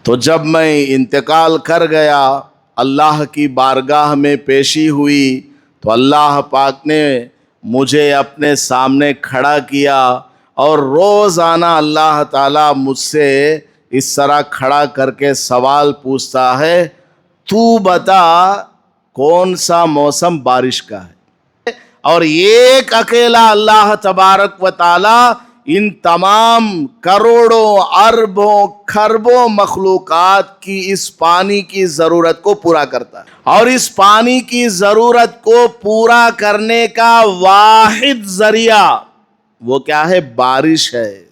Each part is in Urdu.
تو جب میں انتقال کر گیا، اللہ کی بارگاہ میں پیشی ہوئی، تو اللہ پاک نے مجھے اپنے سامنے کھڑا کیا، اور روزانہ اللہ تعالیٰ مجھ سے اس طرح کھڑا کر کے سوال پوچھتا ہے، تو بتا کون سا موسم بارش کا ہے؟ اور ایک اکیلا اللہ تبارک و تعالی ان تمام کروڑوں اربوں کھربوں مخلوقات کی اس پانی کی ضرورت کو پورا کرتا ہے، اور اس پانی کی ضرورت کو پورا کرنے کا واحد ذریعہ وہ کیا ہے؟ بارش ہے۔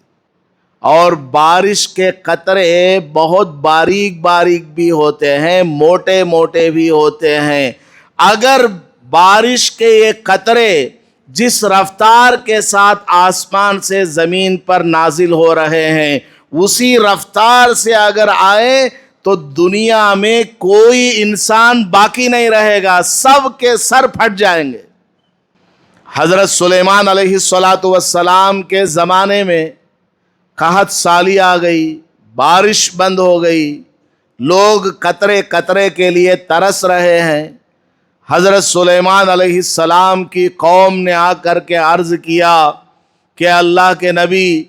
اور بارش کے قطرے بہت باریک باریک بھی ہوتے ہیں، موٹے موٹے بھی ہوتے ہیں۔ اگر بارش کے یہ قطرے جس رفتار کے ساتھ آسمان سے زمین پر نازل ہو رہے ہیں اسی رفتار سے اگر آئے تو دنیا میں کوئی انسان باقی نہیں رہے گا، سب کے سر پھٹ جائیں گے۔ حضرت سلیمان علیہ السلام کے زمانے میں قحط سالی آ گئی، بارش بند ہو گئی، لوگ قطرے قطرے کے لیے ترس رہے ہیں۔ حضرت سلیمان علیہ السلام کی قوم نے آ کر کے عرض کیا کہ اللہ کے نبی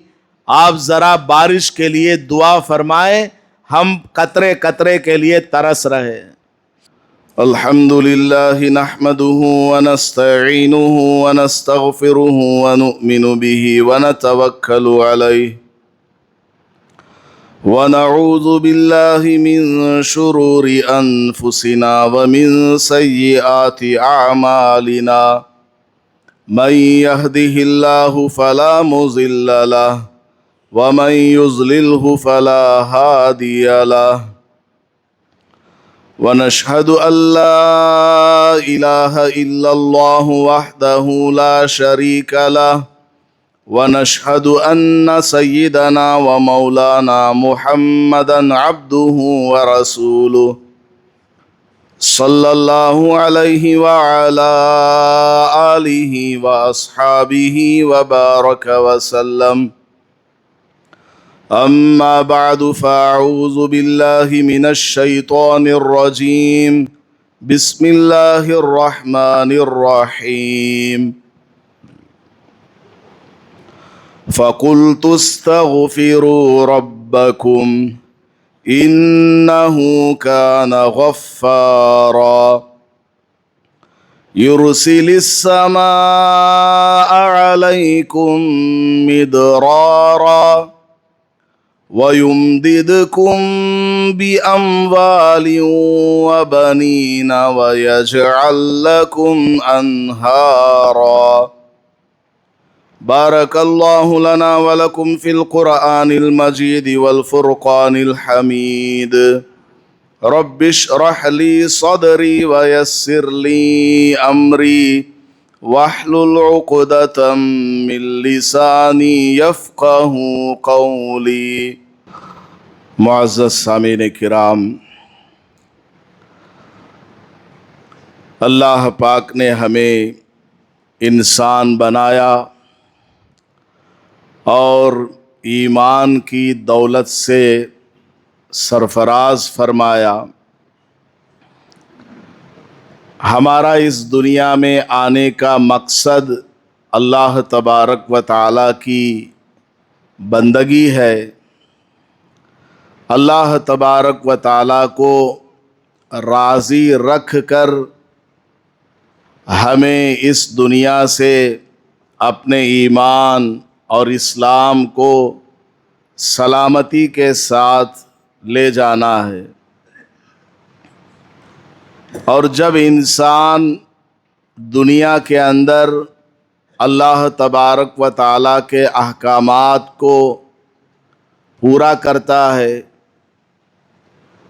آپ ذرا بارش کے لیے دعا فرمائیں، ہم قطرے قطرے کے لیے ترس رہے ہیں۔ الحمد للہ نحمده ونستعینه ونستغفره ونؤمن به ونتوکل علیہ ونعوذ باللہ من شرور انفسنا ومن سیئات اعمالنا من يهده اللہ فلا مضل له ومن يضلله فلا هادی له ونشهد أن لا إله إلا الله وحده لا شريك له ونشهد أن سيدنا ومولانا محمدا عبده ورسوله صلى الله عليه وعلى آله وأصحابه وبارك وسلم۔ أما بعد فأعوذ بالله من الشيطان الرجيم، بسم الله الرحمن الرحيم۔ فقلت استغفروا ربكم إنه كان غفارا يرسل السماء عليكم مدرارا وَيُمْدِدْكُمْ بِأَمْوَالٍ وَبَنِينَ وَيَجْعَلْ لَكُمْ أَنْهَارًا۔ بارك الله لنا ولكم في القرآن المجيد والفرقان الحميد۔ رب اشرح لي صدري ويسر لي أمري واحلل عقدة من لسانی یفقہ قولی۔ معزز سامعین کرام، اللہ پاک نے ہمیں انسان بنایا اور ایمان کی دولت سے سرفراز فرمایا۔ ہمارا اس دنیا میں آنے کا مقصد اللہ تبارک و تعالیٰ کی بندگی ہے۔ اللہ تبارک و تعالیٰ کو راضی رکھ کر ہمیں اس دنیا سے اپنے ایمان اور اسلام کو سلامتی کے ساتھ لے جانا ہے۔ اور جب انسان دنیا کے اندر اللہ تبارک و تعالیٰ کے احکامات کو پورا کرتا ہے،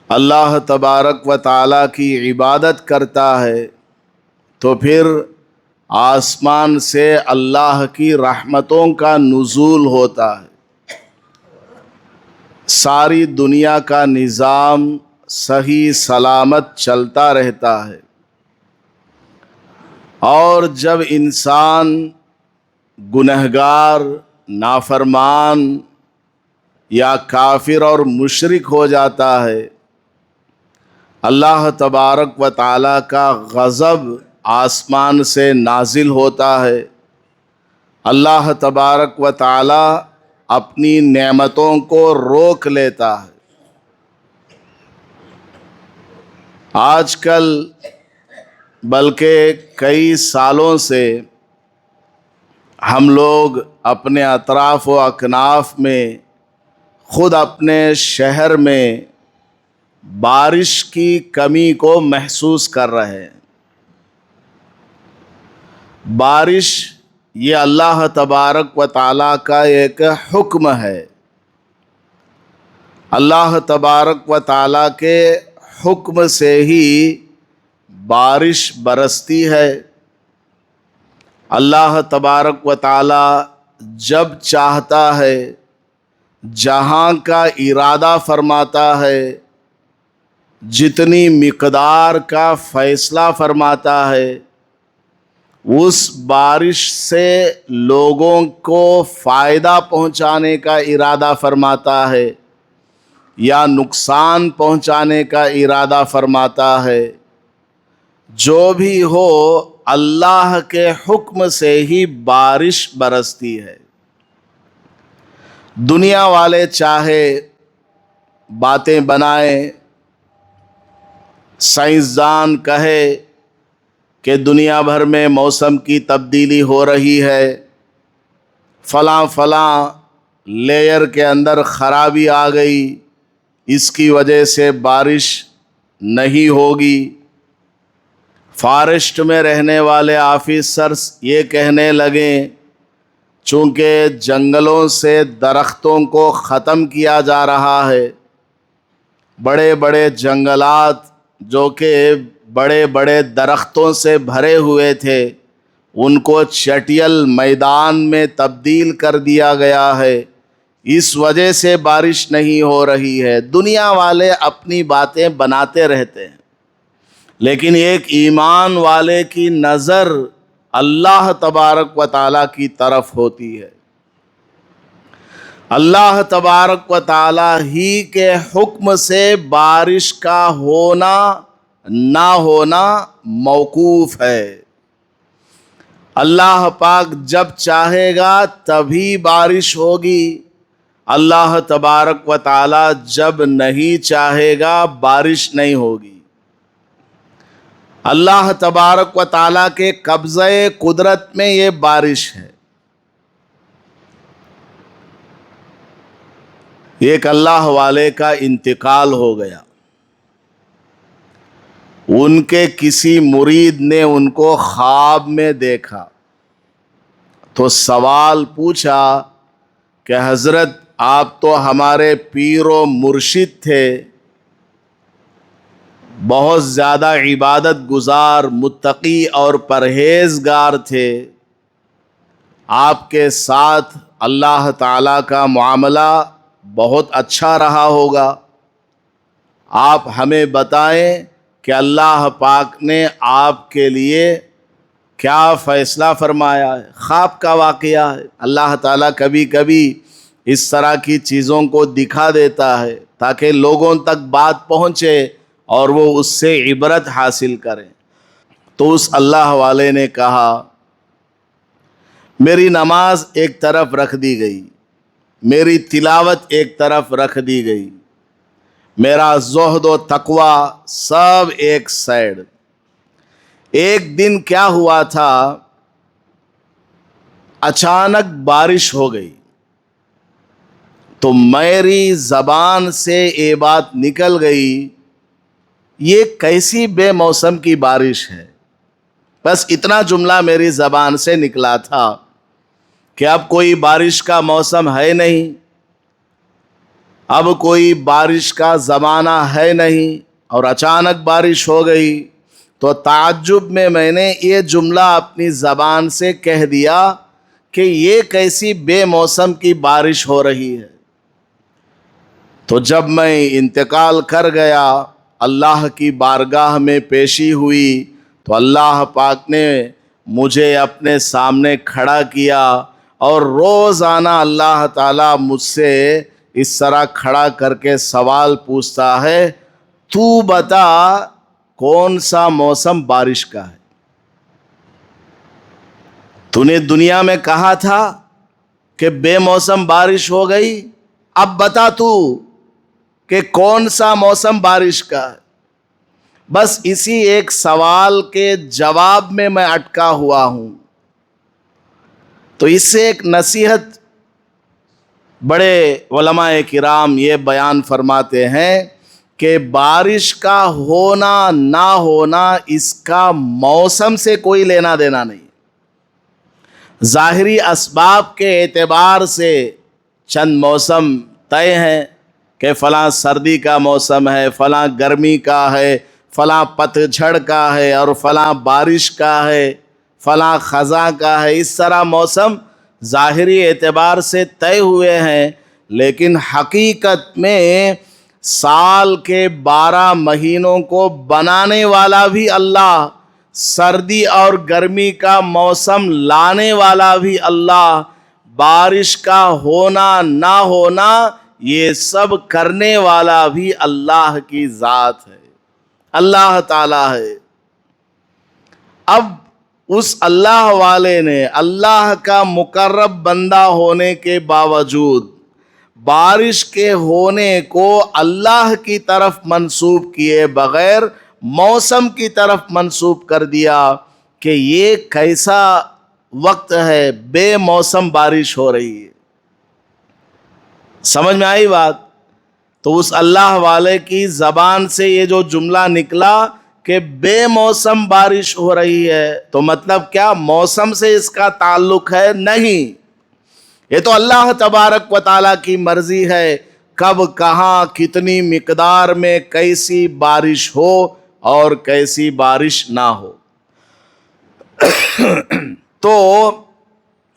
اللہ تبارک و تعالیٰ کی عبادت کرتا ہے، تو پھر آسمان سے اللہ کی رحمتوں کا نزول ہوتا ہے، ساری دنیا کا نظام صحیح سلامت چلتا رہتا ہے۔ اور جب انسان گنہگار، نافرمان یا کافر اور مشرک ہو جاتا ہے، اللہ تبارک و تعالیٰ کا غضب آسمان سے نازل ہوتا ہے، اللہ تبارک و تعالیٰ اپنی نعمتوں کو روک لیتا ہے۔ آج کل بلکہ کئی سالوں سے ہم لوگ اپنے اطراف و اکناف میں، خود اپنے شہر میں بارش کی کمی کو محسوس کر رہے ہیں۔ بارش یہ اللہ تبارک و تعالیٰ کا ایک حکم ہے، اللہ تبارک و تعالیٰ کے حکم سے ہی بارش برستی ہے۔ اللہ تبارک و تعالیٰ جب چاہتا ہے، جہاں کا ارادہ فرماتا ہے، جتنی مقدار کا فیصلہ فرماتا ہے، اس بارش سے لوگوں کو فائدہ پہنچانے کا ارادہ فرماتا ہے یا نقصان پہنچانے کا ارادہ فرماتا ہے، جو بھی ہو اللہ کے حکم سے ہی بارش برستی ہے۔ دنیا والے چاہے باتیں بنائیں، سائنسدان کہے کہ دنیا بھر میں موسم کی تبدیلی ہو رہی ہے، فلاں فلاں لیئر کے اندر خرابی آ گئی، اس کی وجہ سے بارش نہیں ہوگی۔ فارسٹ میں رہنے والے آفیسرز یہ کہنے لگیں چونکہ جنگلوں سے درختوں کو ختم کیا جا رہا ہے، بڑے بڑے جنگلات جو کہ بڑے بڑے درختوں سے بھرے ہوئے تھے، ان کو چٹیل میدان میں تبدیل کر دیا گیا ہے، اس وجہ سے بارش نہیں ہو رہی ہے۔ دنیا والے اپنی باتیں بناتے رہتے ہیں، لیکن ایک ایمان والے کی نظر اللہ تبارک و تعالیٰ کی طرف ہوتی ہے۔ اللہ تبارک و تعالیٰ ہی کے حکم سے بارش کا ہونا نہ ہونا موقوف ہے۔ اللہ پاک جب چاہے گا تبھی بارش ہوگی، اللہ تبارک و تعالیٰ جب نہیں چاہے گا بارش نہیں ہوگی۔ اللہ تبارک و تعالیٰ کے قبضہ قدرت میں یہ بارش ہے۔ ایک اللہ والے کا انتقال ہو گیا، ان کے کسی مرید نے ان کو خواب میں دیکھا تو سوال پوچھا کہ حضرت آپ تو ہمارے پیر و مرشد تھے، بہت زیادہ عبادت گزار، متقی اور پرہیزگار تھے، آپ کے ساتھ اللہ تعالیٰ کا معاملہ بہت اچھا رہا ہوگا، آپ ہمیں بتائیں کہ اللہ پاک نے آپ کے لیے کیا فیصلہ فرمایا ہے۔ خواب کا واقعہ ہے، اللہ تعالیٰ کبھی کبھی اس طرح کی چیزوں کو دکھا دیتا ہے تاکہ لوگوں تک بات پہنچے اور وہ اس سے عبرت حاصل کریں۔ تو اس اللہ والے نے کہا میری نماز ایک طرف رکھ دی گئی، میری تلاوت ایک طرف رکھ دی گئی، میرا زہد و تقوی سب ایک سائیڈ۔ ایک دن کیا ہوا تھا، اچانک بارش ہو گئی تو میری زبان سے یہ بات نکل گئی یہ کیسی بے موسم کی بارش ہے۔ بس اتنا جملہ میری زبان سے نکلا تھا کہ اب کوئی بارش کا موسم ہے نہیں، اب کوئی بارش کا زمانہ ہے نہیں، اور اچانک بارش ہو گئی تو تعجب میں نے یہ جملہ اپنی زبان سے کہہ دیا کہ یہ کیسی بے موسم کی بارش ہو رہی ہے۔ تو جب میں انتقال کر گیا، اللہ کی بارگاہ میں پیشی ہوئی تو اللہ پاک نے مجھے اپنے سامنے کھڑا کیا، اور روزانہ اللہ تعالیٰ مجھ سے اس طرح کھڑا کر کے سوال پوچھتا ہے، تو بتا کون سا موسم بارش کا ہے؟ تو نے دنیا میں کہا تھا کہ بے موسم بارش ہو گئی، اب بتا تو کہ کون سا موسم بارش کا ہے؟ بس اسی ایک سوال کے جواب میں میں اٹکا ہوا ہوں۔ تو اس سے ایک نصیحت بڑے علماء کرام یہ بیان فرماتے ہیں کہ بارش کا ہونا نہ ہونا اس کا موسم سے کوئی لینا دینا نہیں۔ ظاہری اسباب کے اعتبار سے چند موسم طے ہیں کہ فلاں سردی کا موسم ہے، فلاں گرمی کا ہے، فلاں پت جھڑ کا ہے، اور فلاں بارش کا ہے، فلاں خزاں کا ہے۔ اس طرح موسم ظاہری اعتبار سے طے ہوئے ہیں، لیکن حقیقت میں سال کے 12 مہینوں کو بنانے والا بھی اللہ، سردی اور گرمی کا موسم لانے والا بھی اللہ، بارش کا ہونا نہ ہونا یہ سب کرنے والا بھی اللہ کی ذات ہے، اللہ تعالی ہے۔ اب اس اللہ والے نے اللہ کا مقرب بندہ ہونے کے باوجود بارش کے ہونے کو اللہ کی طرف منسوب کیے بغیر موسم کی طرف منسوب کر دیا کہ یہ کیسا وقت ہے، بے موسم بارش ہو رہی ہے۔ سمجھ میں آئی بات؟ تو اس اللہ والے کی زبان سے یہ جو جملہ نکلا کہ بے موسم بارش ہو رہی ہے، تو مطلب کیا موسم سے اس کا تعلق ہے؟ نہیں، یہ تو اللہ تبارک و تعالیٰ کی مرضی ہے کب کہاں کتنی مقدار میں کیسی بارش ہو اور کیسی بارش نہ ہو۔ تو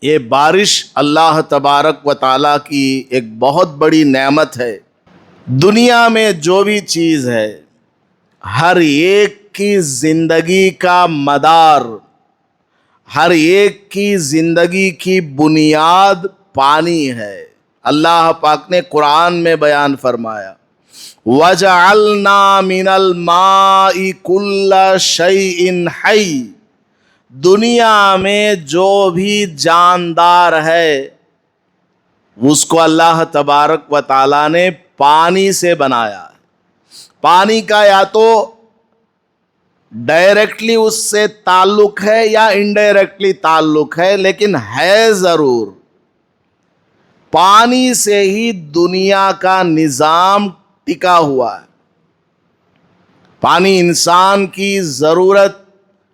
یہ بارش اللہ تبارک و تعالیٰ کی ایک بہت بڑی نعمت ہے۔ دنیا میں جو بھی چیز ہے، ہر ایک کی زندگی کا مدار، ہر ایک کی زندگی کی بنیاد پانی ہے۔ اللہ پاک نے قرآن میں بیان فرمایا، وَجَعَلْنَا مِنَ الْمَاءِ كُلَّ شَيْءٍ حَيٍّ، دنیا میں جو بھی جاندار ہے اس کو اللہ تبارک و تعالیٰ نے پانی سے بنایا ہے۔ پانی کا یا تو ڈائریکٹلی اس سے تعلق ہے یا انڈائریکٹلی تعلق ہے، لیکن ہے ضرور۔ پانی سے ہی دنیا کا نظام ٹکا ہوا ہے۔ پانی انسان کی ضرورت،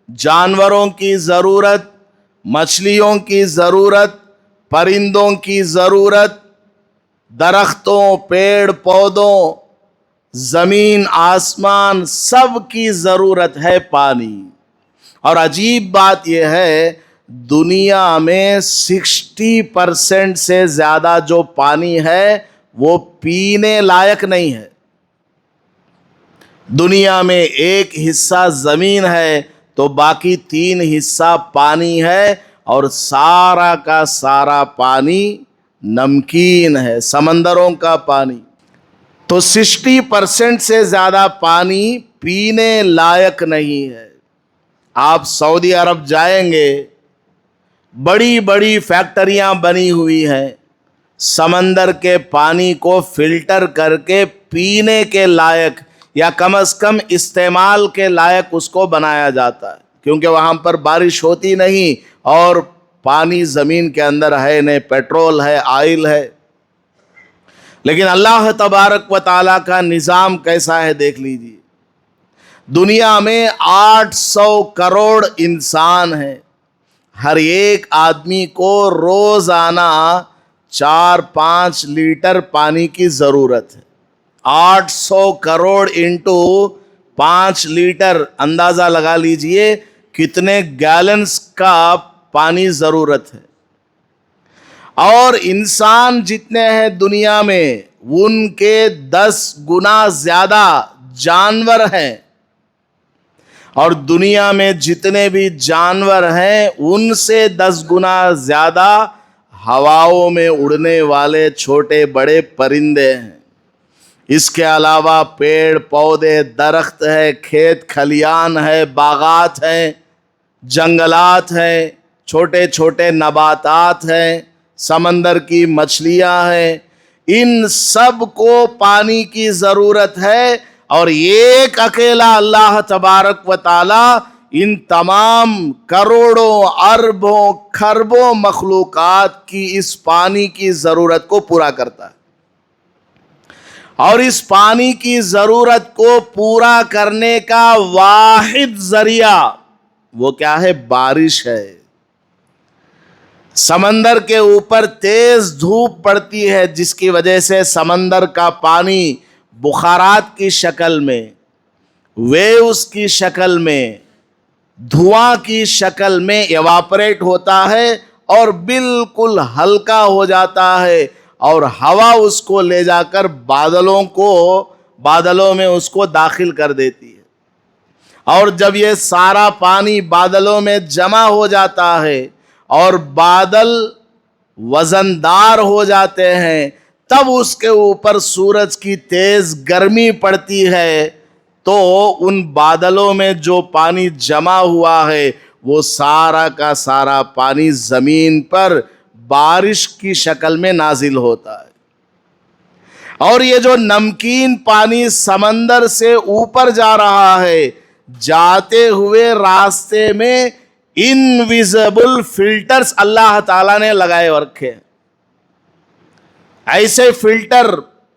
جانوروں کی ضرورت، مچھلیوں کی ضرورت، پرندوں کی ضرورت، درختوں، پیڑ پودوں، زمین آسمان، سب کی ضرورت ہے پانی۔ اور عجیب بات یہ ہے، دنیا میں 60% سے زیادہ جو پانی ہے وہ پینے لائق نہیں ہے۔ دنیا میں 1 حصہ زمین ہے تو باقی 3 حصہ پانی ہے، اور سارا کا سارا پانی نمکین ہے، سمندروں کا پانی۔ تو 60% سے زیادہ پانی پینے لائق نہیں ہے۔ آپ سعودی عرب جائیں گے، بڑی بڑی فیکٹریاں بنی ہوئی ہیں، سمندر کے پانی کو فلٹر کر کے پینے کے لائق یا کم از کم استعمال کے لائق اس کو بنایا جاتا ہے، کیونکہ وہاں پر بارش ہوتی نہیں اور پانی زمین کے اندر ہے نہیں، پیٹرول ہے، آئل ہے۔ لیکن اللہ تبارک و تعالیٰ کا نظام کیسا ہے دیکھ لیجیے۔ دنیا میں 800 کروڑ انسان ہیں، ہر ایک آدمی کو روزانہ 4-5 لیٹر پانی کی ضرورت ہے۔ 800 کروڑ انٹو 5 لیٹر، اندازہ لگا لیجئے کتنے گیلنز کا پانی ضرورت ہے۔ اور انسان جتنے ہیں دنیا میں ان کے 10 گنا زیادہ جانور ہیں، اور دنیا میں جتنے بھی جانور ہیں ان سے 10 گنا زیادہ ہواؤں میں اڑنے والے چھوٹے بڑے پرندے ہیں، اس کے علاوہ پیڑ پودے، درخت ہے، کھیت کھلیان ہے، باغات ہیں، جنگلات ہیں، چھوٹے چھوٹے نباتات ہیں، سمندر کی مچھلیاں ہیں، ان سب کو پانی کی ضرورت ہے، اور ایک اکیلا اللہ تبارک و تعالی ان تمام کروڑوں اربوں کھربوں مخلوقات کی اس پانی کی ضرورت کو پورا کرتا ہے۔ اور اس پانی کی ضرورت کو پورا کرنے کا واحد ذریعہ وہ کیا ہے؟ بارش ہے۔ سمندر کے اوپر تیز دھوپ پڑتی ہے، جس کی وجہ سے سمندر کا پانی بخارات کی شکل میں، ویوز کی شکل میں، دھواں کی شکل میں ایواپریٹ ہوتا ہے اور بالکل ہلکا ہو جاتا ہے، اور ہوا اس کو لے جا کر بادلوں میں اس کو داخل کر دیتی ہے۔ اور جب یہ سارا پانی بادلوں میں جمع ہو جاتا ہے اور بادل وزندار ہو جاتے ہیں، تب اس کے اوپر سورج کی تیز گرمی پڑتی ہے، تو ان بادلوں میں جو پانی جمع ہوا ہے وہ سارا کا سارا پانی زمین پر بارش کی شکل میں نازل ہوتا ہے۔ اور یہ جو نمکین پانی سمندر سے اوپر جا رہا ہے، جاتے ہوئے راستے میں انویزیبل فلٹرز اللہ تعالیٰ نے لگائے رکھے۔ ایسے فلٹر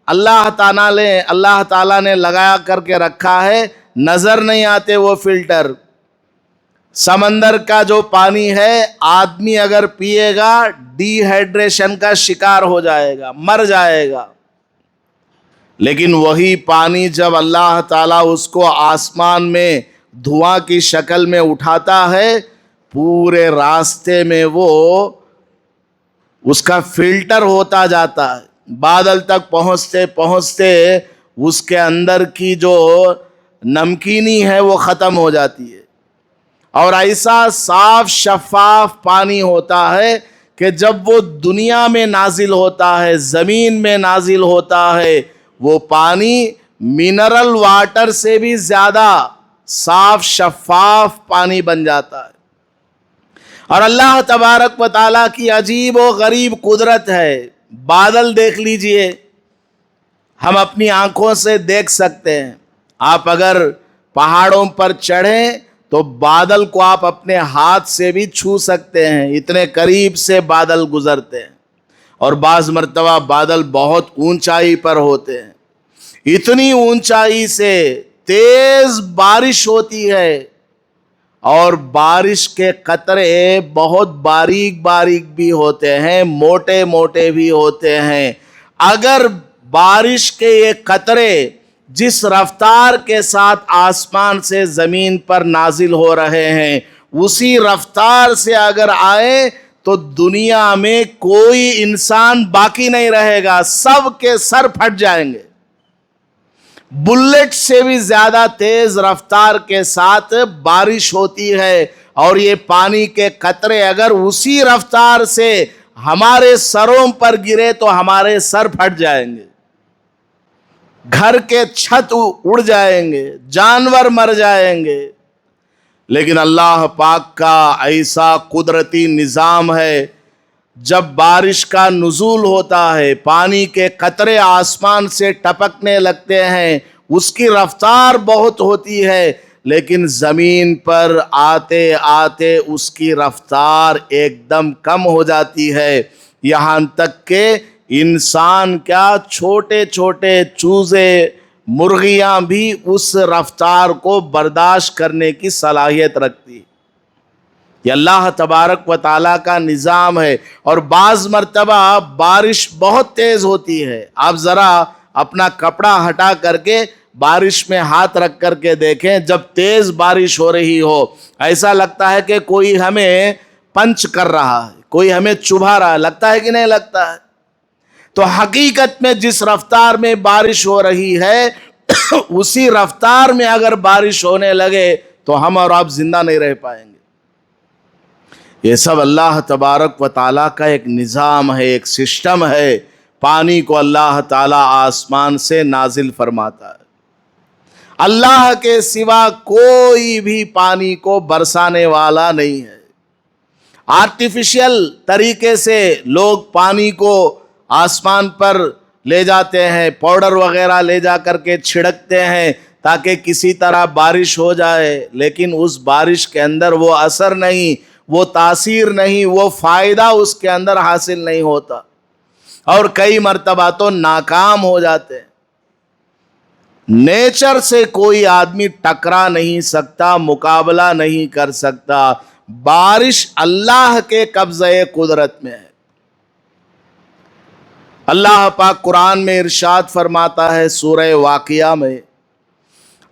اللہ تعالیٰ نے لگا کر کے رکھا ہے، نظر نہیں آتے وہ فلٹر۔ سمندر کا جو پانی ہے، آدمی اگر پیے گا ڈی ہائیڈریشن کا شکار ہو جائے گا، مر جائے گا۔ لیکن وہی پانی جب اللہ تعالیٰ اس کو آسمان میں دھواں کی شکل میں اٹھاتا ہے، پورے راستے میں وہ اس کا فلٹر ہوتا جاتا ہے، بادل تک پہنچتے پہنچتے اس کے اندر کی جو نمکینی ہے وہ ختم ہو جاتی ہے، اور ایسا صاف شفاف پانی ہوتا ہے کہ جب وہ دنیا میں نازل ہوتا ہے، زمین میں نازل ہوتا ہے، وہ پانی منرل واٹر سے بھی زیادہ صاف شفاف پانی بن جاتا ہے۔ اور اللہ تبارک و تعالیٰ کی عجیب و غریب قدرت ہے۔ بادل دیکھ لیجئے، ہم اپنی آنکھوں سے دیکھ سکتے ہیں۔ آپ اگر پہاڑوں پر چڑھیں تو بادل کو آپ اپنے ہاتھ سے بھی چھو سکتے ہیں، اتنے قریب سے بادل گزرتے ہیں۔ اور بعض مرتبہ بادل بہت اونچائی پر ہوتے ہیں، اتنی اونچائی سے تیز بارش ہوتی ہے، اور بارش کے قطرے بہت باریک باریک بھی ہوتے ہیں، موٹے موٹے بھی ہوتے ہیں۔ اگر بارش کے یہ قطرے جس رفتار کے ساتھ آسمان سے زمین پر نازل ہو رہے ہیں، اسی رفتار سے اگر آئے تو دنیا میں کوئی انسان باقی نہیں رہے گا، سب کے سر پھٹ جائیں گے۔ بلٹ سے بھی زیادہ تیز رفتار کے ساتھ بارش ہوتی ہے، اور یہ پانی کے قطرے اگر اسی رفتار سے ہمارے سروں پر گرے تو ہمارے سر پھٹ جائیں گے، گھر کے چھت اڑ جائیں گے، جانور مر جائیں گے۔ لیکن اللہ پاک کا ایسا قدرتی نظام ہے، جب بارش کا نزول ہوتا ہے، پانی کے قطرے آسمان سے ٹپکنے لگتے ہیں، اس کی رفتار بہت ہوتی ہے، لیکن زمین پر آتے آتے اس کی رفتار ایک دم کم ہو جاتی ہے، یہاں تک کہ انسان کیا، چھوٹے چھوٹے چوزے، مرغیاں بھی اس رفتار کو برداشت کرنے کی صلاحیت رکھتی۔ یہ اللہ تبارک و تعالیٰ کا نظام ہے۔ اور بعض مرتبہ بارش بہت تیز ہوتی ہے، آپ ذرا اپنا کپڑا ہٹا کر کے بارش میں ہاتھ رکھ کر کے دیکھیں، جب تیز بارش ہو رہی ہو، ایسا لگتا ہے کہ کوئی ہمیں پنچ کر رہا ہے، کوئی ہمیں چبھا رہا ہے، لگتا ہے کہ نہیں لگتا ہے؟ تو حقیقت میں جس رفتار میں بارش ہو رہی ہے اسی رفتار میں اگر بارش ہونے لگے تو ہم اور آپ زندہ نہیں رہ پائیں گے۔ یہ سب اللہ تبارک و تعالیٰ کا ایک نظام ہے، ایک سسٹم ہے۔ پانی کو اللہ تعالیٰ آسمان سے نازل فرماتا ہے۔ اللہ کے سوا کوئی بھی پانی کو برسانے والا نہیں ہے۔ آرٹیفیشل طریقے سے لوگ پانی کو آسمان پر لے جاتے ہیں، پاؤڈر وغیرہ لے جا کر کے چھڑکتے ہیں تاکہ کسی طرح بارش ہو جائے، لیکن اس بارش کے اندر وہ اثر نہیں، وہ تاثیر نہیں، وہ فائدہ اس کے اندر حاصل نہیں ہوتا، اور کئی مرتبہ تو ناکام ہو جاتے ہیں۔ نیچر سے کوئی آدمی ٹکرا نہیں سکتا، مقابلہ نہیں کر سکتا۔ بارش اللہ کے قبضے قدرت میں ہے۔ اللہ پاک قرآن میں ارشاد فرماتا ہے سورہ واقعہ میں،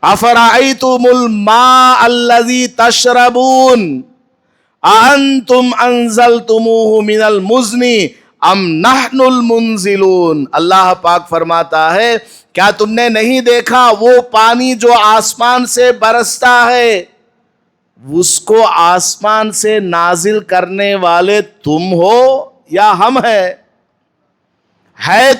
افرأیتم الماء الذی تشربون اانتم انزلتموہ من المزن ام نحن المنزلون۔ اللہ پاک فرماتا ہے کیا تم نے نہیں دیکھا وہ پانی جو آسمان سے برستا ہے، اس کو آسمان سے نازل کرنے والے تم ہو یا ہم ہے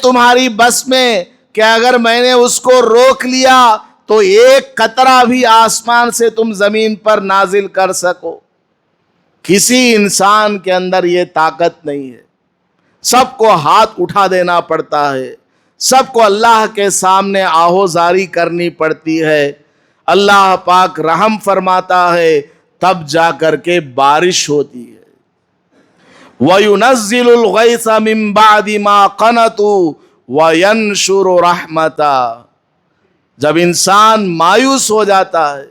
تمہاری بس میں کہ اگر میں نے اس کو روک لیا تو ایک قطرہ بھی آسمان سے تم زمین پر نازل کر سکو؟ کسی انسان کے اندر یہ طاقت نہیں ہے۔ سب کو ہاتھ اٹھا دینا پڑتا ہے، سب کو اللہ کے سامنے آہوزاری کرنی پڑتی ہے۔ اللہ پاک رحم فرماتا ہے، تب جا کر کے بارش ہوتی ہے۔ وَيُنَزِّلُ الْغَيْثَ مِن بَعْدِ مَا قَنَطُوا وَيَنشُرُ رَحْمَتَهُ۔ جب انسان مایوس ہو جاتا ہے،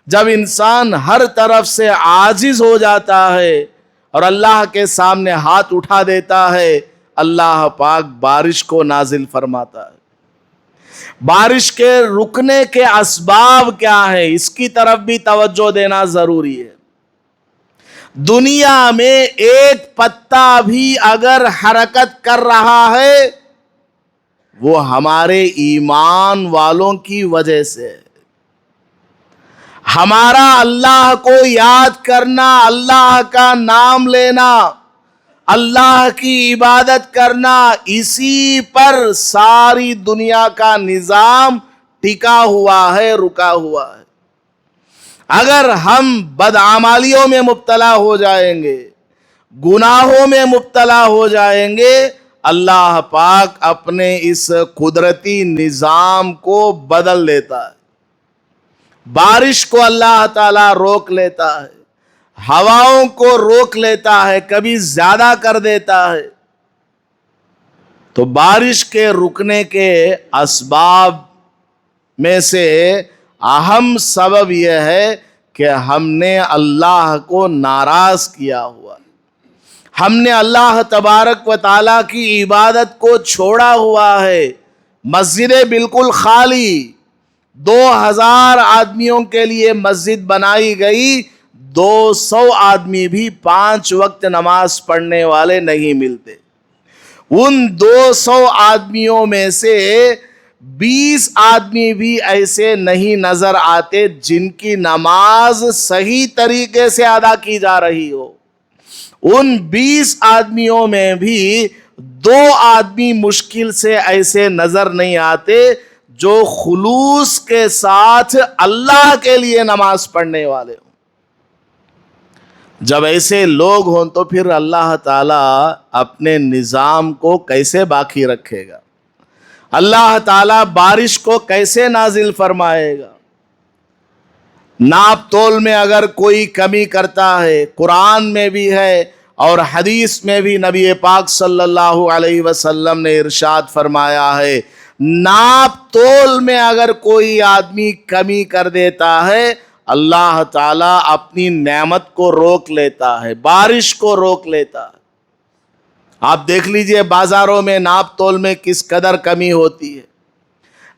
جب انسان ہر طرف سے عاجز ہو جاتا ہے اور اللہ کے سامنے ہاتھ اٹھا دیتا ہے، اللہ پاک بارش کو نازل فرماتا ہے۔ بارش کے رکنے کے اسباب کیا ہیں، اس کی طرف بھی توجہ دینا ضروری ہے۔ دنیا میں ایک پتا بھی اگر حرکت کر رہا ہے وہ ہمارے ایمان والوں کی وجہ سے ہے۔ ہمارا اللہ کو یاد کرنا، اللہ کا نام لینا، اللہ کی عبادت کرنا، اسی پر ساری دنیا کا نظام ٹکا ہوا ہے، رکا ہوا ہے۔ اگر ہم بدعمالیوں میں مبتلا ہو جائیں گے، گناہوں میں مبتلا ہو جائیں گے، اللہ پاک اپنے اس قدرتی نظام کو بدل دیتا ہے۔ بارش کو اللہ تعالیٰ روک لیتا ہے، ہواؤں کو روک لیتا ہے، کبھی زیادہ کر دیتا ہے۔ تو بارش کے رکنے کے اسباب میں سے اہم سبب یہ ہے کہ ہم نے اللہ کو ناراض کیا ہوا ہے، ہم نے اللہ تبارک و تعالیٰ کی عبادت کو چھوڑا ہوا ہے۔ مسجدیں بالکل خالی، 2000 آدمیوں کے لیے مسجد بنائی گئی، 200 آدمی بھی 5 وقت نماز پڑھنے والے نہیں ملتے۔ ان 200 آدمیوں میں سے 20 آدمی بھی ایسے نہیں نظر آتے جن کی نماز صحیح طریقے سے ادا کی جا رہی ہو۔ ان 20 آدمیوں میں بھی 2 آدمی مشکل سے ایسے نظر نہیں آتے جو خلوص کے ساتھ اللہ کے لیے نماز پڑھنے والے ہوں۔ جب ایسے لوگ ہوں تو پھر اللہ تعالیٰ اپنے نظام کو کیسے باقی رکھے گا؟ اللہ تعالیٰ بارش کو کیسے نازل فرمائے گا؟ ناپ تول میں اگر کوئی کمی کرتا ہے، قرآن میں بھی ہے اور حدیث میں بھی نبی پاک صلی اللہ علیہ وسلم نے ارشاد فرمایا ہے، ناپ تول میں اگر کوئی آدمی کمی کر دیتا ہے، اللہ تعالیٰ اپنی نعمت کو روک لیتا ہے، بارش کو روک لیتا ہے۔ آپ دیکھ لیجئے بازاروں میں ناپ تول میں کس قدر کمی ہوتی ہے۔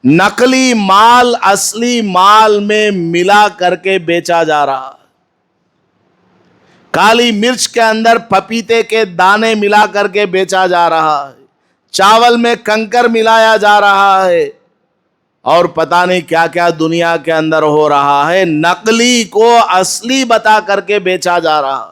نقلی مال اصلی مال میں ملا کر کے بیچا جا رہا ہے۔ کالی مرچ کے اندر پپیتے کے دانے ملا کر کے بیچا جا رہا ہے، چاول میں کنکر ملایا جا رہا ہے، اور پتہ نہیں کیا کیا دنیا کے اندر ہو رہا ہے۔ نقلی کو اصلی بتا کر کے بیچا جا رہا ہے۔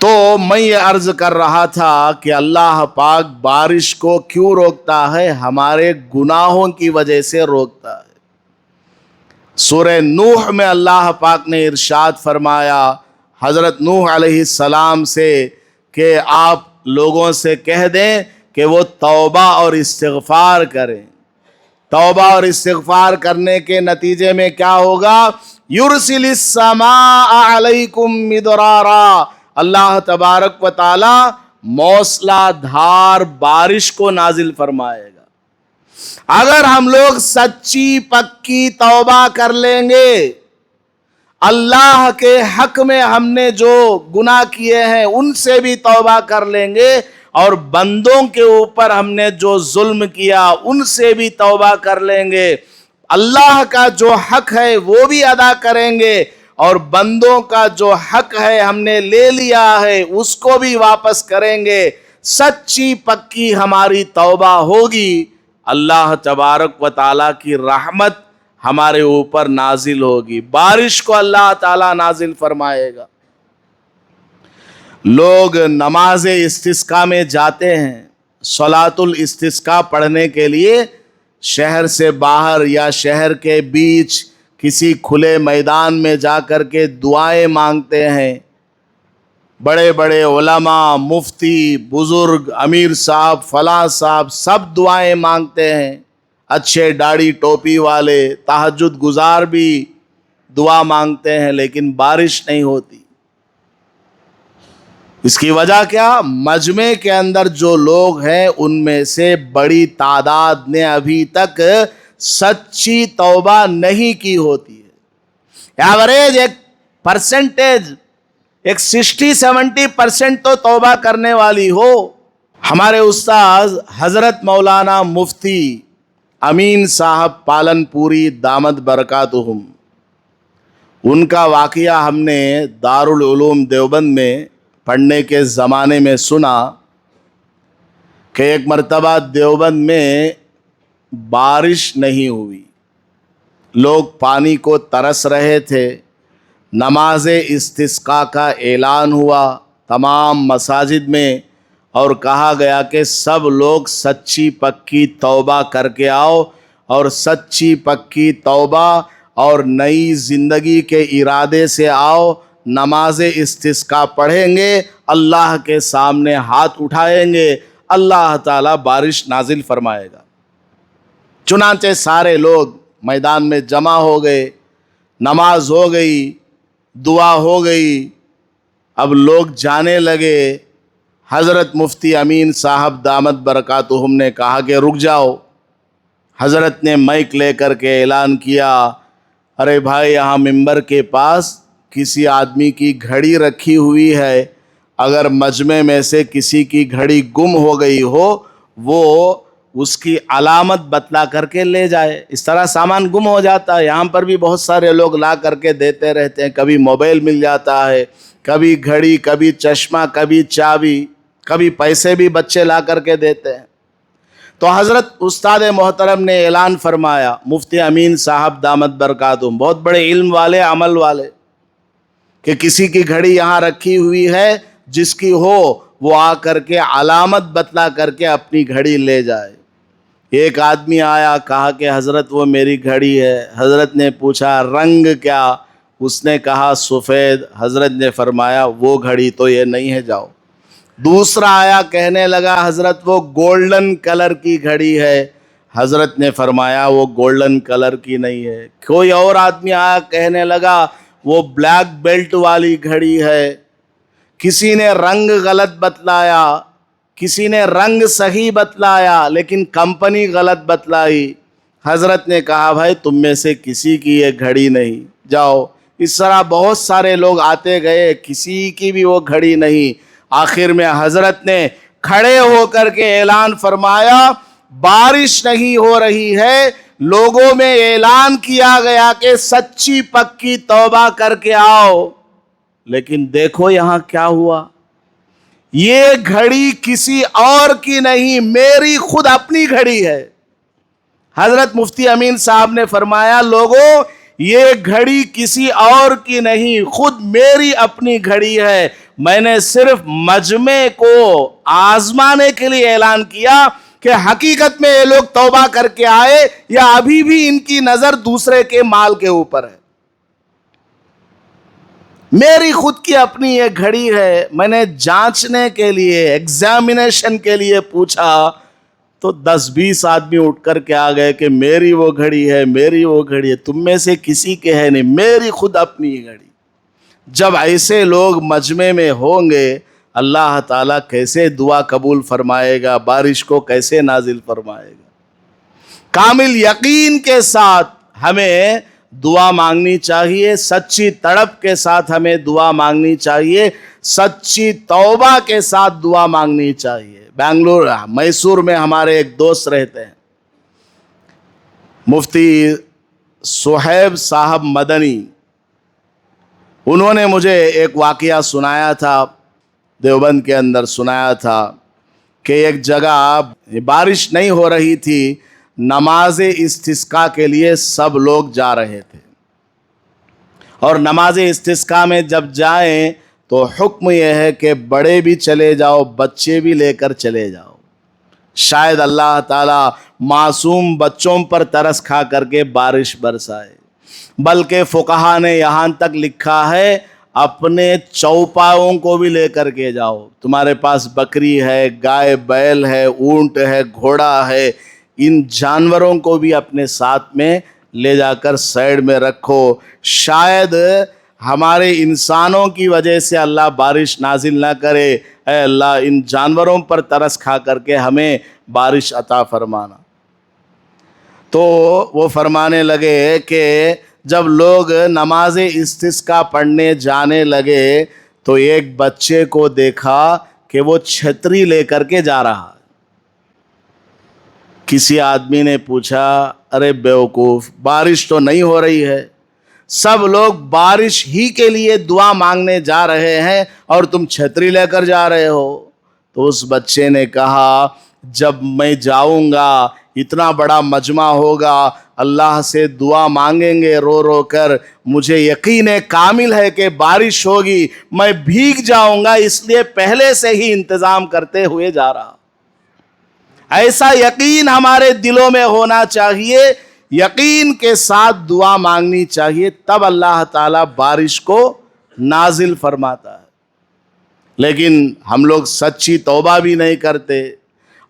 تو میں یہ عرض کر رہا تھا کہ اللہ پاک بارش کو کیوں روکتا ہے؟ ہمارے گناہوں کی وجہ سے روکتا ہے۔ سورہ نوح میں اللہ پاک نے ارشاد فرمایا حضرت نوح علیہ السلام سے کہ آپ لوگوں سے کہہ دیں کہ وہ توبہ اور استغفار کریں۔ توبہ اور استغفار کرنے کے نتیجے میں کیا ہوگا؟ یرسل السماء علیکم مدرارا، اللہ تبارک و تعالی موسلا دھار بارش کو نازل فرمائے گا۔ اگر ہم لوگ سچی پکی توبہ کر لیں گے، اللہ کے حق میں ہم نے جو گناہ کیے ہیں ان سے بھی توبہ کر لیں گے، اور بندوں کے اوپر ہم نے جو ظلم کیا ان سے بھی توبہ کر لیں گے، اللہ کا جو حق ہے وہ بھی ادا کریں گے، اور بندوں کا جو حق ہے ہم نے لے لیا ہے اس کو بھی واپس کریں گے، سچی پکی ہماری توبہ ہوگی، اللہ تبارک و تعالیٰ کی رحمت ہمارے اوپر نازل ہوگی، بارش کو اللہ تعالیٰ نازل فرمائے گا۔ لوگ نماز استسقاء میں جاتے ہیں، صلاۃ الاستسقاء پڑھنے کے لیے شہر سے باہر یا شہر کے بیچ کسی کھلے میدان میں جا کر کے دعائیں مانگتے ہیں۔ بڑے بڑے علماء، مفتی، بزرگ، امیر صاحب، فلاں صاحب سب دعائیں مانگتے ہیں، اچھے داڑھی ٹوپی والے تہجد گزار بھی دعا مانگتے ہیں، لیکن بارش نہیں ہوتی۔ اس کی وجہ کیا؟ مجمع کے اندر جو لوگ ہیں ان میں سے بڑی تعداد نے ابھی تک سچی توبہ نہیں کی ہوتی ہے۔ ایوریج ایک پرسنٹیج، ایک 60-70% تو توبہ کرنے والی ہو۔ ہمارے استاذ حضرت مولانا مفتی امین صاحب پالن پوری دامت برکاتہم، ان کا واقعہ ہم نے دارالعلوم دیوبند میں پڑھنے کے زمانے میں سنا کہ ایک مرتبہ دیوبند میں بارش نہیں ہوئی، لوگ پانی کو ترس رہے تھے، نماز استسقاء کا اعلان ہوا تمام مساجد میں، اور کہا گیا کہ سب لوگ سچی پکی توبہ کر کے آؤ، اور سچی پکی توبہ اور نئی زندگی کے ارادے سے آؤ، نماز استسقاء پڑھیں گے، اللہ کے سامنے ہاتھ اٹھائیں گے، اللہ تعالیٰ بارش نازل فرمائے گا۔ چنانچہ سارے لوگ میدان میں جمع ہو گئے، نماز ہو گئی، دعا ہو گئی، اب لوگ جانے لگے۔ حضرت مفتی امین صاحب دامت برکاتہم نے کہا کہ رک جاؤ۔ حضرت نے مائک لے کر کے اعلان کیا، ارے بھائی یہاں ممبر کے پاس کسی آدمی کی گھڑی رکھی ہوئی ہے، اگر مجمع میں سے کسی کی گھڑی گم ہو گئی ہو وہ اس کی علامت بتلا کر کے لے جائے۔ اس طرح سامان گم ہو جاتا ہے، یہاں پر بھی بہت سارے لوگ لا کر کے دیتے رہتے ہیں، کبھی موبائل مل جاتا ہے، کبھی گھڑی، کبھی چشمہ، کبھی چابی، کبھی پیسے بھی بچے لا کر کے دیتے ہیں۔ تو حضرت استاد محترم نے اعلان فرمایا، مفتی امین صاحب دامت برکاتہم بہت بڑے علم والے، عمل والے، کہ کسی کی گھڑی یہاں رکھی ہوئی ہے، جس کی ہو وہ آ کر کے علامت بتلا کر کے اپنی گھڑی لے جائے۔ ایک آدمی آیا، کہا کہ حضرت وہ میری گھڑی ہے۔ حضرت نے پوچھا رنگ کیا؟ اس نے کہا سفید۔ حضرت نے فرمایا وہ گھڑی تو یہ نہیں ہے، جاؤ۔ دوسرا آیا، کہنے لگا حضرت وہ گولڈن کلر کی گھڑی ہے۔ حضرت نے فرمایا وہ گولڈن کلر کی نہیں ہے۔ کوئی اور آدمی آیا، کہنے لگا وہ بلیک بیلٹ والی گھڑی ہے۔ کسی نے رنگ غلط بتلایا، کسی نے رنگ صحیح بتلایا، لیکن کمپنی غلط بتلائی۔ حضرت نے کہا بھائی تم میں سے کسی کی یہ گھڑی نہیں، جاؤ۔ اس طرح بہت سارے لوگ آتے گئے، کسی کی بھی وہ گھڑی نہیں۔ آخر میں حضرت نے کھڑے ہو کر کے اعلان فرمایا بارش نہیں ہو رہی ہے، لوگوں میں اعلان کیا گیا کہ سچی پکی توبہ کر کے آؤ، لیکن دیکھو یہاں کیا ہوا۔ یہ گھڑی کسی اور کی نہیں، میری خود اپنی گھڑی ہے۔ حضرت مفتی امین صاحب نے فرمایا لوگوں یہ گھڑی کسی اور کی نہیں، خود میری اپنی گھڑی ہے، میں نے صرف مجمع کو آزمانے کے لیے اعلان کیا کہ حقیقت میں یہ لوگ توبہ کر کے آئے یا ابھی بھی ان کی نظر دوسرے کے مال کے اوپر ہے۔ میری خود کی اپنی یہ گھڑی ہے، میں نے جانچنے کے لیے، ایگزامینیشن کے لیے پوچھا تو 10-20 آدمی اٹھ کر کے آ گئے کہ میری وہ گھڑی ہے، میری وہ گھڑی ہے، تم میں سے کسی کے ہے نہیں، میری خود اپنی گھڑی۔ جب ایسے لوگ مجمع میں ہوں گے، اللہ تعالیٰ کیسے دعا قبول فرمائے گا، بارش کو کیسے نازل فرمائے گا؟ کامل یقین کے ساتھ ہمیں دعا مانگنی چاہیے، سچی تڑپ کے ساتھ ہمیں دعا مانگنی چاہیے، سچی توبہ کے ساتھ دعا مانگنی چاہیے۔ میسور میں ہمارے ایک دوست رہتے ہیں، مفتی صہیب صاحب مدنی۔ انہوں نے مجھے ایک واقعہ سنایا تھا، دیوبند کے اندر سنایا تھا کہ ایک جگہ بارش نہیں ہو رہی تھی، نماز استسقاء کے لیے سب لوگ جا رہے تھے، اور نماز استسقاء میں جب جائیں تو حکم یہ ہے کہ بڑے بھی چلے جاؤ، بچے بھی لے کر چلے جاؤ، شاید اللہ تعالیٰ معصوم بچوں پر ترس کھا کر کے بارش برسائے۔ بلکہ فقہا نے یہاں تک لکھا ہے اپنے چوپاؤں کو بھی لے کر کے جاؤ، تمہارے پاس بکری ہے، گائے بیل ہے، اونٹ ہے، گھوڑا ہے، ان جانوروں کو بھی اپنے ساتھ میں لے جا کر سائیڈ میں رکھو، شاید ہمارے انسانوں کی وجہ سے اللہ بارش نازل نہ کرے، اے اللہ ان جانوروں پر ترس کھا کر کے ہمیں بارش عطا فرمانا۔ تو وہ فرمانے لگے کہ جب لوگ نماز استسقاء پڑھنے جانے لگے تو ایک بچے کو دیکھا کہ وہ چھتری لے کر کے جا رہا ہے۔ کسی آدمی نے پوچھا، ارے بیوقوف، بارش تو نہیں ہو رہی ہے، سب لوگ بارش ہی کے لیے دعا مانگنے جا رہے ہیں اور تم چھتری لے کر جا رہے ہو؟ تو اس بچے نے کہا، جب میں جاؤں گا، اتنا بڑا مجمع ہوگا، اللہ سے دعا مانگیں گے رو رو کر، مجھے یقین کامل ہے کہ بارش ہوگی، میں بھیگ جاؤں گا، اس لیے پہلے سے ہی انتظام کرتے ہوئے جا رہا۔ ایسا یقین ہمارے دلوں میں ہونا چاہیے، یقین کے ساتھ دعا مانگنی چاہیے، تب اللہ تعالیٰ بارش کو نازل فرماتا ہے۔ لیکن ہم لوگ سچی توبہ بھی نہیں کرتے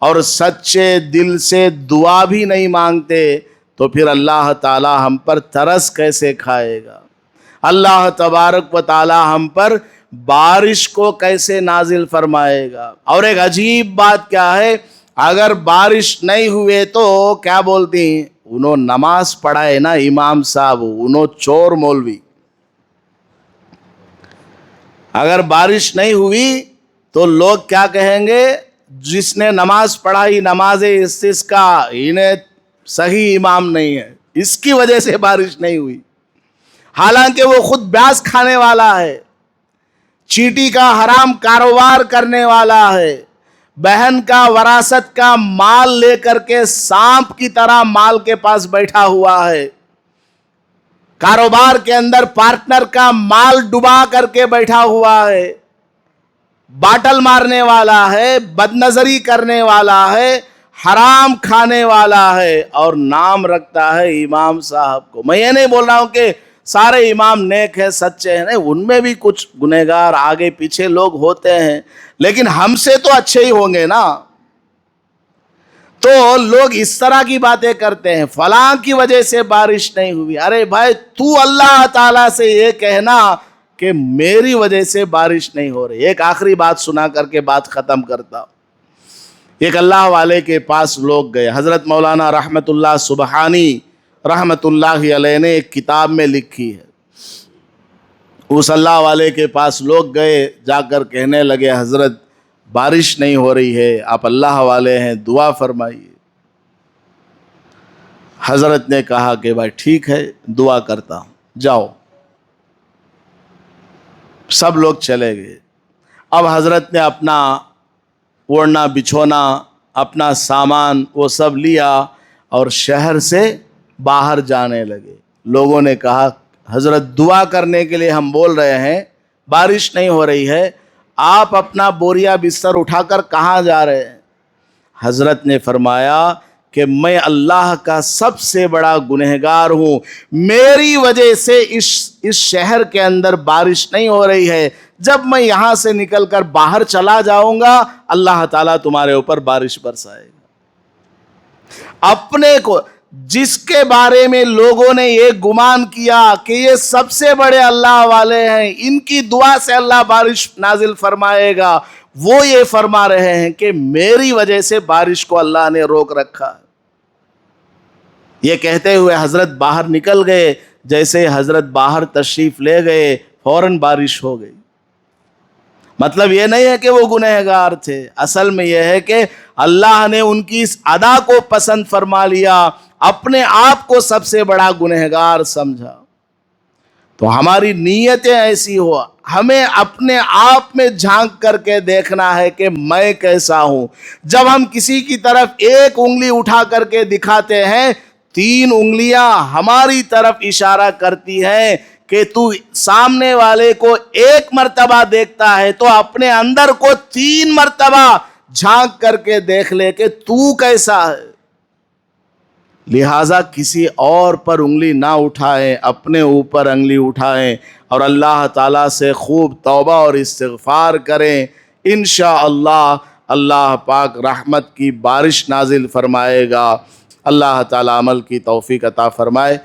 اور سچے دل سے دعا بھی نہیں مانگتے، تو پھر اللہ تعالیٰ ہم پر ترس کیسے کھائے گا؟ اللہ تبارک و تعالیٰ ہم پر بارش کو کیسے نازل فرمائے گا؟ اور ایک عجیب بات کیا ہے، اگر بارش نہیں ہوئے تو کیا بولتی ہیں، انہوں نماز پڑھائے نا امام صاحب، انہوں چور مولوی۔ اگر بارش نہیں ہوئی تو لوگ کیا کہیں گے، جس نے نماز پڑھائی نماز استسقاء، انہیں صحیح امام نہیں ہے، اس کی وجہ سے بارش نہیں ہوئی، حالانکہ وہ خود بیاس کھانے والا ہے، چیٹی کا حرام کاروبار کرنے والا ہے، بہن کا وراثت کا مال لے کر کے سانپ کی طرح مال کے پاس بیٹھا ہوا ہے، کاروبار کے اندر پارٹنر کا مال ڈبا کر کے بیٹھا ہوا ہے، باٹل مارنے والا ہے، بد نظری کرنے والا ہے، حرام کھانے والا ہے، اور نام رکھتا ہے امام صاحب کو۔ میں یہ نہیں بول رہا ہوں کہ سارے امام نیک ہیں، سچے ہیں، نہیں، ان میں بھی کچھ گنہگار آگے پیچھے لوگ ہوتے ہیں، لیکن ہم سے تو اچھے ہی ہوں گے نا۔ تو لوگ اس طرح کی باتیں کرتے ہیں، فلاں کی وجہ سے بارش نہیں ہوئی۔ ارے بھائی، تو اللہ تعالیٰ سے یہ کہنا کہ میری وجہ سے بارش نہیں ہو رہی۔ ایک آخری بات سنا کر کے بات ختم کرتا ہوں۔ ایک اللہ والے کے پاس لوگ گئے، حضرت مولانا رحمت اللہ سبحانی رحمت اللہ علیہ نے ایک کتاب میں لکھی ہے۔ اس اللہ والے کے پاس لوگ گئے، جا کر کہنے لگے، حضرت بارش نہیں ہو رہی ہے، آپ اللہ والے ہیں، دعا فرمائیے۔ حضرت نے کہا کہ بھائی ٹھیک ہے، دعا کرتا ہوں، جاؤ۔ سب لوگ چلے گئے۔ اب حضرت نے اپنا اوڑھنا بچھونا، اپنا سامان وہ سب لیا اور شہر سے باہر جانے لگے۔ لوگوں نے کہا حضرت دعا کرنے کے لیے ہم بول رہے ہیں، بارش نہیں ہو رہی ہے، آپ اپنا بوریا بستر اٹھا کر کہاں جا رہے ہیں؟ حضرت نے فرمایا کہ میں اللہ کا سب سے بڑا گنہگار ہوں، میری وجہ سے اس شہر کے اندر بارش نہیں ہو رہی ہے، جب میں یہاں سے نکل کر باہر چلا جاؤں گا اللہ تعالیٰ تمہارے اوپر بارش برسائے گا۔ اپنے کو جس کے بارے میں لوگوں نے یہ گمان کیا کہ یہ سب سے بڑے اللہ والے ہیں، ان کی دعا سے اللہ بارش نازل فرمائے گا، وہ یہ فرما رہے ہیں کہ میری وجہ سے بارش کو اللہ نے روک رکھا۔ یہ کہتے ہوئے حضرت باہر نکل گئے، جیسے حضرت باہر تشریف لے گئے فوراً بارش ہو گئی۔ مطلب یہ نہیں ہے کہ وہ گنہگار تھے، اصل میں یہ ہے کہ اللہ نے ان کی اس ادا کو پسند فرما لیا، اپنے آپ کو سب سے بڑا گنہگار سمجھا۔ تو ہماری نیتیں ایسی ہو، ہمیں اپنے آپ میں جھانک کر کے دیکھنا ہے کہ میں کیسا ہوں۔ جب ہم کسی کی طرف ایک انگلی اٹھا کر کے دکھاتے ہیں، 3 انگلیاں ہماری طرف اشارہ کرتی ہیں کہ تو سامنے والے کو ایک مرتبہ دیکھتا ہے تو اپنے اندر کو 3 مرتبہ جھانک کر کے دیکھ لے کہ تو کیسا ہے۔ لہٰذا کسی اور پر انگلی نہ اٹھائیں، اپنے اوپر انگلی اٹھائیں اور اللہ تعالیٰ سے خوب توبہ اور استغفار کریں۔ انشاءاللہ اللہ پاک رحمت کی بارش نازل فرمائے گا۔ اللہ تعالیٰ عمل کی توفیق عطا فرمائے۔